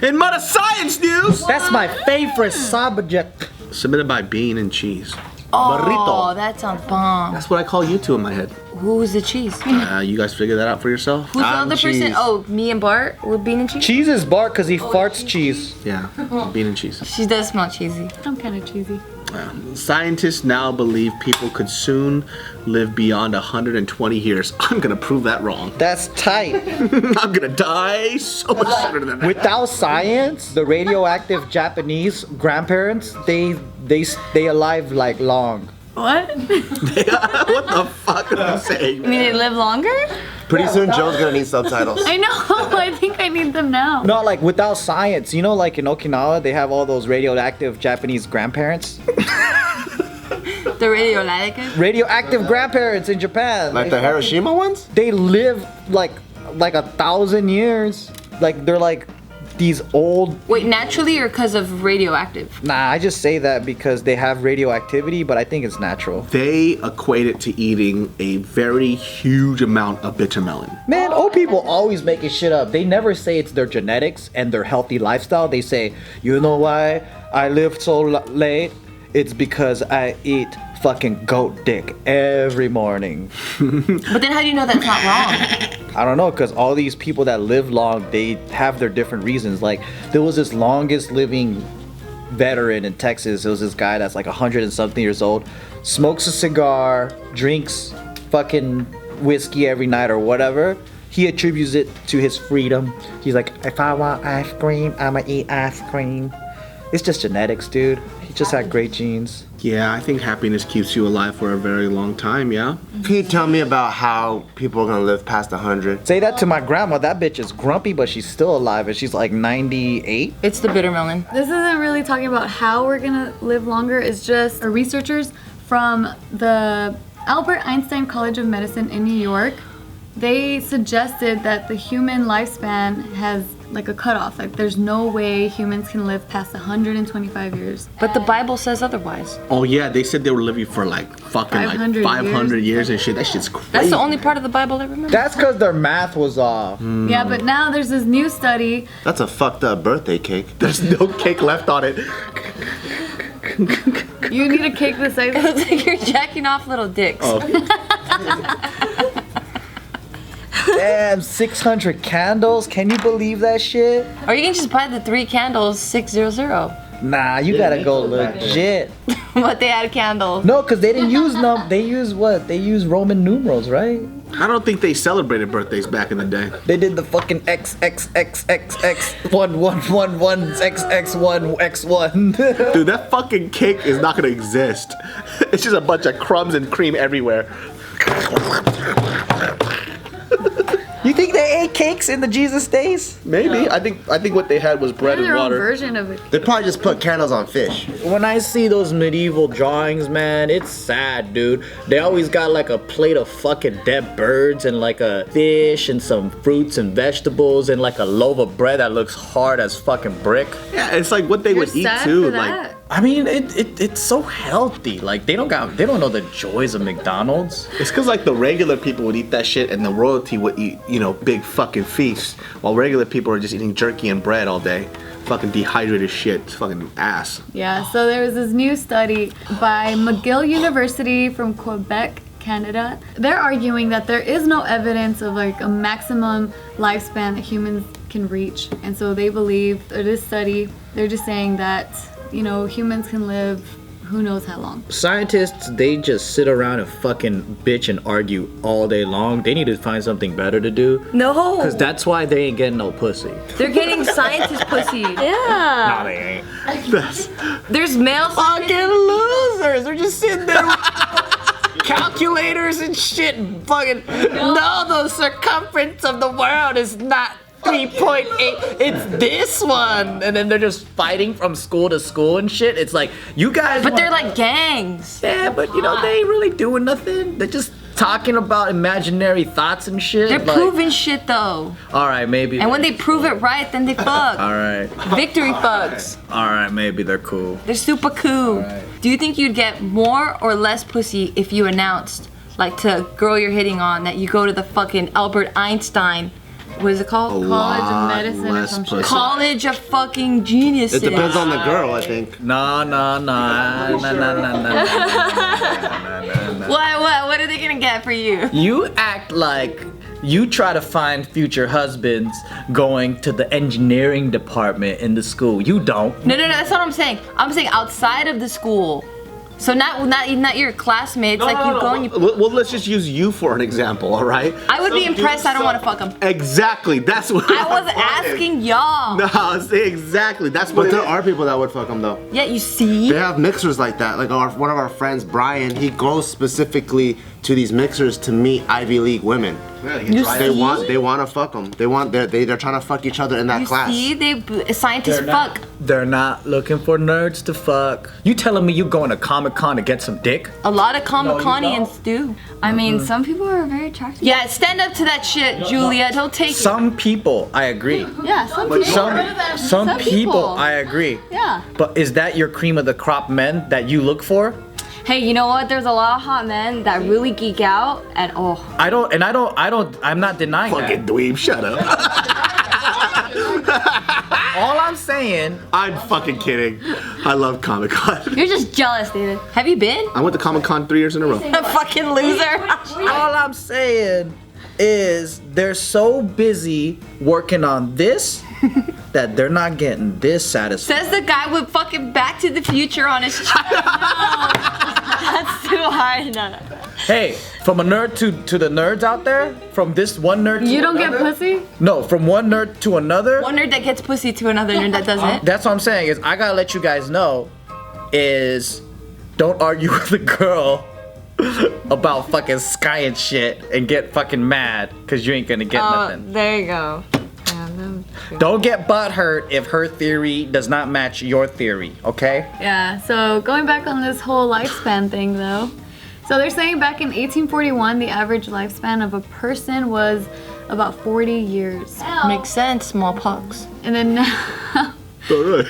In Mother Science News! That's my favorite subject. Submitted by Bean and Cheese. Oh, Burrito. that sounds bomb. That's what I call you two in my head. Who's the cheese? You guys figure that out for yourself? Who's the other person? Oh, me and Bart with Bean and Cheese? Cheese is Bart because he farts cheese. Yeah, Bean and Cheese. She does smell cheesy. I'm kind of cheesy. Scientists now believe people could soon live beyond 120 years. I'm gonna prove that wrong. That's tight. I'm gonna die so much sooner than that. Without science, the radioactive Japanese grandparents, they stay alive like long. What? What the fuck are you saying? You mean they live longer? Pretty soon, Joe's gonna need subtitles. I know. I think I need them now. No, like without science, you know, like in Okinawa, they have all those radioactive Japanese grandparents. The radioactive? Radioactive grandparents in Japan. Like the Hiroshima ones? They live like 1,000 years. Like they're like these old. Wait, naturally or because of radioactive? Nah, I just say that because they have radioactivity, but I think it's natural. They equate it to eating a very huge amount of bitter melon. Man, old people always making shit up. They never say it's their genetics and their healthy lifestyle. They say, you know why I live so late? It's because I eat fucking goat dick every morning. But then how do you know that's not wrong? I don't know, because all these people that live long, they have their different reasons. Like, there was this longest living veteran in Texas. It was this guy that's like 100 and something years old, smokes a cigar, drinks fucking whiskey every night or whatever. He attributes it to his freedom. He's like, if I want ice cream, I'ma eat ice cream. It's just genetics, dude. He just had great genes. Yeah, I think happiness keeps you alive for a very long time, yeah? Can you tell me about how people are gonna live past 100? Say that to my grandma. That bitch is grumpy, but she's still alive, and she's like 98. It's the bitter melon. This isn't really talking about how we're gonna live longer. It's just researchers from the Albert Einstein College of Medicine in New York. They suggested that the human lifespan has like a cutoff. Like there's no way humans can live past 125 years. But the Bible says otherwise. Oh yeah, they said they were living for like fucking 500 years and shit. That shit's crazy. That's the only part of the Bible I remember. That's because their math was off. Yeah, but now there's this new study. That's a fucked up birthday cake. There's no cake left on it. You need a cake the size of It's like you're jacking off little dicks. Oh. Damn, 600 candles. Can you believe that shit? Or you can just buy the 3 candles 600. Nah, you gotta go legit. But they had a candle. No, because they didn't use them. They used what? They used Roman numerals, right? I don't think they celebrated birthdays back in the day. They did the fucking XXXXX1111XX1X1. Dude, that fucking cake is not gonna exist. It's just a bunch of crumbs and cream everywhere. You think they ate cakes in the Jesus days? Maybe. I think what they had was bread and their own water. version of it. They probably just put candles on fish. When I see those medieval drawings, man, it's sad, dude. They always got like a plate of fucking dead birds and like a fish and some fruits and vegetables and like a loaf of bread that looks hard as fucking brick. Yeah, it's like what they would eat sad too. for Like, that. I mean, it's so healthy. Like they don't know the joys of McDonald's. it's cause like the regular people would eat that shit and the royalty would eat, you know, big fucking feasts, while regular people are just eating jerky and bread all day. Fucking dehydrated shit. It's fucking ass. Yeah, so there was this new study by McGill University from Quebec, Canada. They're arguing that there is no evidence of like a maximum lifespan that humans can reach. And so they believe, or this study, they're just saying that, you know, humans can live who knows how long. Scientists, they just sit around and fucking bitch and argue all day long. They need to find something better to do. No. Cause that's why they ain't getting no pussy. They're getting scientist pussy. Yeah. No, they ain't. There's male Fucking losers! They're just sitting there with calculators and shit. And fucking no, the circumference of the world is not 3.8. It's this one, and then they're just fighting from school to school and shit. It's like you guys. But they're like gangs. yeah, but you know they ain't really doing nothing. They're just talking about imaginary thoughts and shit. They're like, proving shit though. All right, maybe. And when they prove it right, then they fuck. All right. Victory fucks. All right, maybe they're cool. They're super cool. Alright. Do you think you'd get more or less pussy if you announced, like to a girl you're hitting on, that you go to the fucking Albert Einstein What is it called? College of Medicine or less some shit. pussy. College of fucking geniuses. It depends on the girl, I think. Nah. What are they gonna get for you? You act like you try to find future husbands going to the engineering department in the school. You don't. No, that's what I'm saying. I'm saying outside of the school. So not your classmates, you go and you... Well, let's just use you for an example, all right? I would be impressed. I don't want to fuck them. Exactly, that's what I was asking y'all. No, say exactly. That's what But there are people that would fuck them though. Yeah, you see? They have mixers like that. Like one of our friends, Brian, he goes specifically to these mixers to meet Ivy League women. You They want to fuck them. They're trying to fuck each other in that You class. see? Scientists fuck. They're not looking for nerds to fuck. You telling me you going to Comic-Con to get some dick? A lot of Comic-Conians do. I mean, some people are very attractive. Yeah, stand up to that shit, Julia. Don't take it. Some people, I agree. Yeah, some people. Some people, I agree. Yeah. But is that your cream of the crop men that you look for? Hey, you know what? There's a lot of hot men that really geek out, and I'm not denying Fucking that. dweeb, shut up. All I'm saying, I'm fucking kidding. I love Comic-Con. you're just jealous, David. Have you been? I went to Comic-Con 3 years in a row. A fucking loser. all I'm saying is they're so busy working on this that they're not getting this satisfied. Says the guy with fucking Back to the Future on his chest. That's too hard. No. Hey, from a nerd to the nerds out there, from this one nerd to You don't get another- pussy? No, from one nerd to another. One nerd that gets pussy to another nerd that doesn't. That's what I'm saying is I gotta let you guys know is don't argue with a girl about fucking sky and shit and get fucking mad because you ain't gonna get nothing. There you go. Don't get butthurt if her theory does not match your theory, okay? Yeah, so going back on this whole lifespan thing though. So they're saying back in 1841, the average lifespan of a person was about 40 years. Makes sense, smallpox. And then now, All right.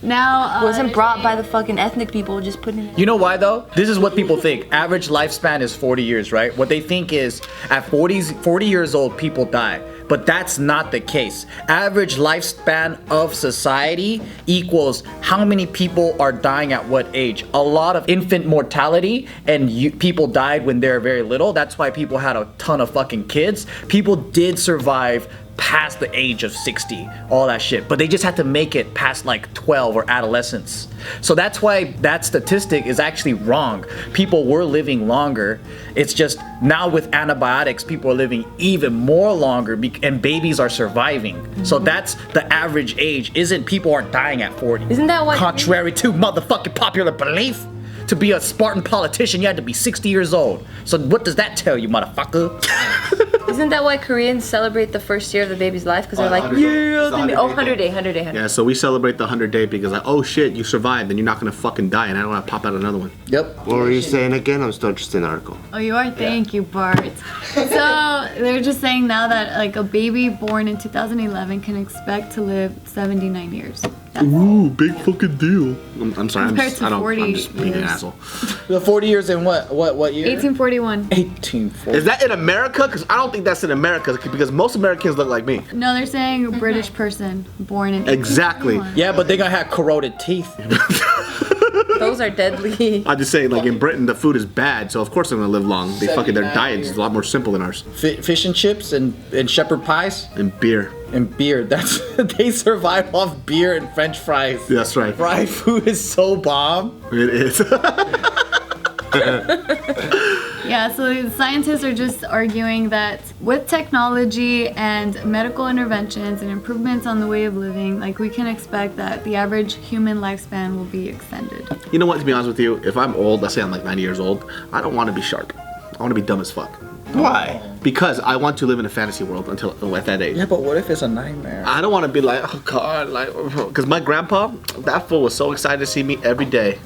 now Wasn't brought by the fucking ethnic people, just putting it. You know why though? This is what people think. Average lifespan is 40 years, right? What they think is at 40 years old, people die. But that's not the case. Average lifespan of society equals how many people are dying at what age. A lot of infant mortality and people died when they were very little. That's why people had a ton of fucking kids. People did survive past the age of 60, all that shit. But they just had to make it past like 12 or adolescence. So that's why that statistic is actually wrong. People were living longer. It's just now with antibiotics, people are living even more longer and babies are surviving. So that's the average age. People aren't dying at 40. Isn't that what- Contrary to motherfucking popular belief. To be a Spartan politician, you had to be 60 years old. So what does that tell you, motherfucker? Isn't that why Koreans celebrate the first year of the baby's life? Because they're like, 100 yeah, It's the 100 day. Yeah, so we celebrate the 100 day because like, oh shit, you survived, then you're not gonna fucking die, and I don't wanna pop out another one. Yep. What were you saying again? I'm still interested in the article. Oh, you are? Thank you, Bart. So they're just saying now that like a baby born in 2011 can expect to live 79 years. Ooh, big fucking deal. I'm sorry, Compared to 40 I'm just being an years. asshole. The 40 years in what year? 1841. 1840. Is that in America? Because I don't think that's in America because most Americans look like me. No, they're saying a British person born in Exactly. 1841. Yeah, but they're gonna have corroded teeth. Those are deadly. I'm just saying, like in Britain, the food is bad, so of course they're gonna live long. They fucking their diet is a lot more simple than ours. Fish and chips and shepherd pies And beer. and beer. That's they survive off beer and French fries. That's right. Fried food is so bomb. It is. Yeah, so the scientists are just arguing that with technology and medical interventions and improvements on the way of living, like we can expect that the average human lifespan will be extended. You know what? To be honest with you, if I'm old, let's say I'm like 90 years old, I don't want to be sharp. I want to be dumb as fuck. Why? Because I want to live in a fantasy world until at that age. Yeah, but what if it's a nightmare? I don't want to be like, oh god, like, because my grandpa, that fool was so excited to see me every day.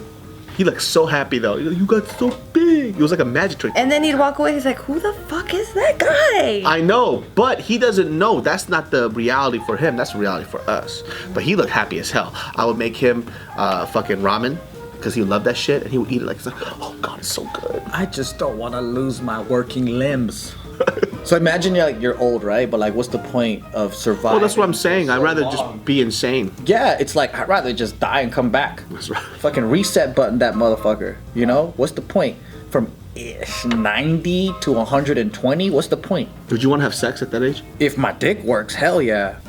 He looked so happy though. You got so big. It was like a magic trick. And then he'd walk away. He's like, who the fuck is that guy? I know, but he doesn't know. That's not the reality for him. That's the reality for us. But he looked happy as hell. I would make him fucking ramen because he loved that shit, and he would eat it like, oh god, it's so good. I just don't want to lose my working limbs. So imagine you're old, right? But like, what's the point of surviving? Well, that's what I'm saying. I'd rather long? just be insane. Yeah, it's like I'd rather just die and come back. That's right. Fucking reset button that motherfucker. You know? What's the point? From 90 to 120? What's the point? Would you want to have sex at that age? If my dick works, hell yeah.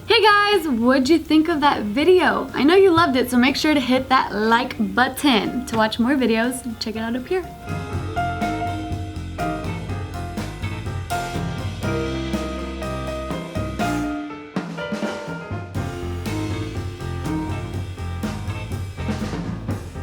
Hey guys, what'd you think of that video? I know you loved it, so make sure to hit that like button. To watch more videos, check it out up here.